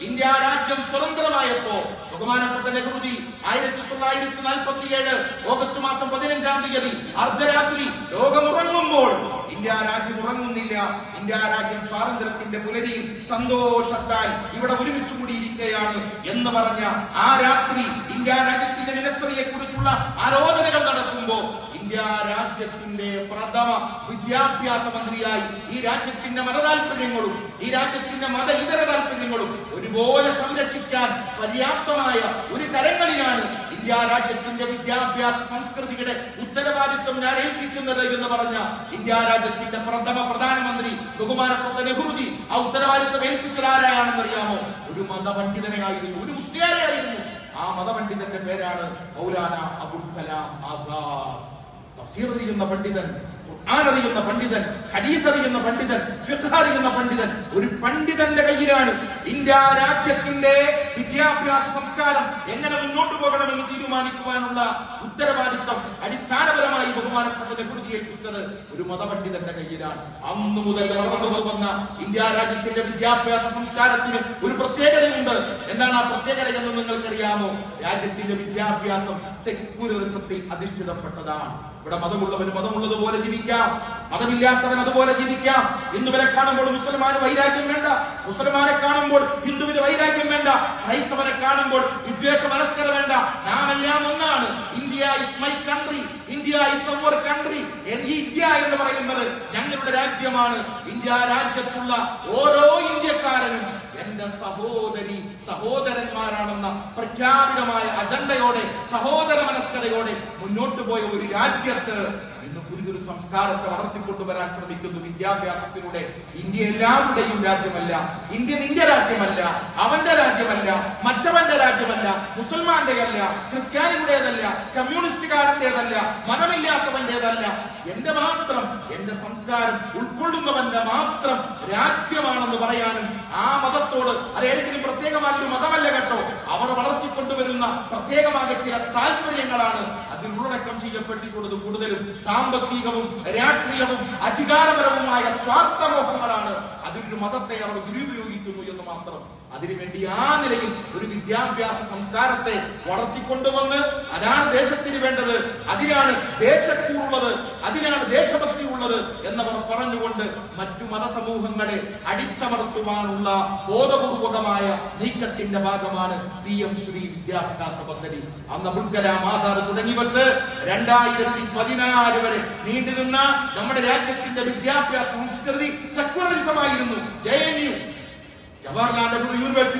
India രാജ്യം സ്വതന്ത്രമായപ്പോ ബഹുമാനപ്പെട്ട Nehruji 1947 August മാസം 15-ാം തീയതി അർദ്ധരാത്രി ലോകമുറങ്ങുമ്പോൾ ഇന്ത്യ രാജ്യം ഉറങ്ങുന്നില്ല, ഇന്ത്യ രാജ്യം സ്വാതന്ത്ര്യത്തിന്റെ പുലരിയിൽ സന്തോഷത്താൽ ഇവിടെ ഒരുമിച്ച് കൂടിയിരിക്കുകയാണ് എന്ന് പറഞ്ഞ ആ രാത്രി ഇന്ത്യ രാജ്യത്തിന്റെ വിനസ്തറിയെ കുറിച്ചുള്ള ആലോചനകൾ നടക്കുമ്പോ ഇന്ത്യ രാജ്യത്തിന്റെ പ്രഥമ വിദ്യാഭ്യാസ മന്ത്രിയായി ഈ രാജ്യത്തിന്റെ മതതാൽപര്യങ്ങളും ഈ രാജ്യത്തിന്റെ മത ഇതര താൽപര്യങ്ങളും ഒരുപോലെ സംരക്ഷിക്കാൻ പര്യാപ്തമായ ഒരു കരങ്ങളിലാണ് ഇന്ത്യ രാജ്യത്തിന്റെ വിദ്യാഭ്യാസ സംസ്കൃതിയുടെ ഉത്തരവാദിത്വം ഞാൻ ഏൽപ്പിക്കുന്നത് എന്ന് പറഞ്ഞ ഇന്ത്യ രാജ്യത്തിന്റെ പ്രഥമ പ്രധാനമന്ത്രി ബഹുമാനപ്പെട്ട നെഹ്റുജി ആ ഉത്തരവാദിത്വം ഏൽപ്പിച്ചതാരാണെന്നറിയാമോ? ഒരു മതപണ്ഡിതനെയായിരുന്നു, ഒരു മുസ്ലിയാരെയായിരുന്നു. ആ മതപണ്ഡിതന്റെ പേരാണ് മൗലാന അബുൽ കലാം ആസാദ്. തഫ്സീർ അറിയുന്ന പണ്ഡിതൻ, ഖുർആൻ അറിയുന്ന പണ്ഡിതൻ, ഹദീസ് അറിയുന്ന പണ്ഡിതൻ, ഫിഖ് അറിയുന്ന പണ്ഡിതൻ. ഒരു പണ്ഡിതന്റെ കയ്യിലാണ് ഇന്ത്യ രാജ്യത്തിന്റെ വിദ്യാഭ്യാസ സംസ്കാരം എങ്ങനെ മുന്നോട്ട് പോകണമെന്ന് തീരുമാനിക്കുവാനുള്ള ഉത്തരവാദിത്വം അടിസ്ഥാനപരമായി ബഹുമാനപ്പെട്ട നെഹ്റുജി ഏൽപ്പിച്ചത് ഒരു മതപണ്ഡിതന്റെ കയ്യിലാണ്. അന്നു മുതൽ വളർന്നു വന്ന ഇന്ത്യ രാജ്യത്തിന്റെ വിദ്യാഭ്യാസ സംസ്കാരത്തിന് ഒരു പ്രത്യേകതയുണ്ട്. എന്താണ് ആ പ്രത്യേകത എന്ന് നിങ്ങൾക്കറിയാമോ? രാജ്യത്തിന്റെ വിദ്യാഭ്യാസം സെക്യുലറിസത്തിൽ അധിഷ്ഠിതപ്പെട്ടതാണ്. ഇവിടെ മതമുള്ളവന് മതമുള്ളതുപോലെ ജീവിക്കാം, മതമില്ലാത്തവൻ അതുപോലെ ജീവിക്കാം. ഹിന്ദുവിനെ കാണുമ്പോൾ മുസ്ലിമാന് വൈരാഗ്യം വേണ്ട, മുസ്ലിമാനെ കാണുമ്പോൾ ഹിന്ദുവിന് വൈരാഗ്യം വേണ്ട, ക്രൈസ്തവനെ കാണുമ്പോൾ വിദ്വേഷ മനസ്കര വേണ്ട. നാം എല്ലാം ഒന്നാണ്. India is my country, India is our country. India എന്ന് പറയുന്നത് ഞങ്ങളുടെ രാജ്യമാണ്. ഇന്ത്യ രാജ്യത്തുള്ള ഓരോ ഇന്ത്യക്കാരനും എന്റെ സഹോദരി സഹോദരന്മാരാണെന്ന പ്രഖ്യാപിതമായ അജണ്ടയോടെ സഹോദര മനസ്കതയോടെ മുന്നോട്ട് പോയ ഒരു രാജ്യത്ത് ഇന്ന് പുതിയൊരു സംസ്കാരത്തെ വളർത്തിക്കൊണ്ടുവരാൻ ശ്രമിക്കുന്നു വിദ്യാഭ്യാസത്തിലൂടെ. ഇന്ത്യ എല്ലാവരുടെയും രാജ്യമല്ല, ഇന്ത്യ നിന്റെ രാജ്യമല്ല, അവന്റെ രാജ്യമല്ല, മറ്റവന്റെ രാജ്യമല്ല, മുസൽമാന്റെയല്ല, ക്രിസ്ത്യാനിയുടേതല്ല, കമ്മ്യൂണിസ്റ്റുകാരന്റേതല്ല, മതമില്ലാത്തവന്റേതല്ല. എന്റെ മാത്രം, എന്റെ സംസ്കാരം ഉൾക്കൊള്ളുന്നവന്റെ മാത്രം രാജ്യമാണെന്ന് പറയാനും ആ മതത്തോട് അത് ഏതെങ്കിലും പ്രത്യേകമായ ഒരു മതമല്ല കേട്ടോ, അവർ വളർത്തിക്കൊണ്ടുവരുന്ന പ്രത്യേകമായ ചില താല്പര്യങ്ങളാണ് അതിൽ ഉള്ളടക്കം ചെയ്യപ്പെട്ടിട്ടുള്ളത്. കൂടുതലും സാമ്പത്തികവും രാഷ്ട്രീയവും അധികാരപരവുമായ സ്വാർത്ഥമോഹങ്ങളാണ്. അതിലൊരു മതത്തെ അവർ ദുരുപയോഗിക്കുന്നു എന്ന് മാത്രം. അതിനുവേണ്ടി ആ നിലയിൽ ഒരു വിദ്യാഭ്യാസ സംസ്കാരത്തെ വളർത്തിക്കൊണ്ടുവന്ന് അതാണ് ദേശത്തിന് വേണ്ടത്, അതിനാണ് ദേശക്കൂറുള്ളത്, അതിനാണ് ദേശഭക്തി ഉള്ളത് എന്നവർ പറഞ്ഞുകൊണ്ട് മറ്റു മതസമൂഹങ്ങളെ അടിച്ചമർത്തുവാനുള്ള ബോധപൂർവകമായ നീക്കത്തിന്റെ ഭാഗമാണ് PM ശ്രീ വിദ്യാഭ്യാസ പദ്ധതി. അന്ന് അബുൽ കലാം ആസാദ് തുടങ്ങിവെച്ച് 2014 വരെ നീണ്ടുനിന്ന നമ്മുടെ രാജ്യത്തിന്റെ വിദ്യാഭ്യാസ സംസ്കൃതി സെക്യുലറിസമായിരുന്നു. JNU Jawaharlal Nehru university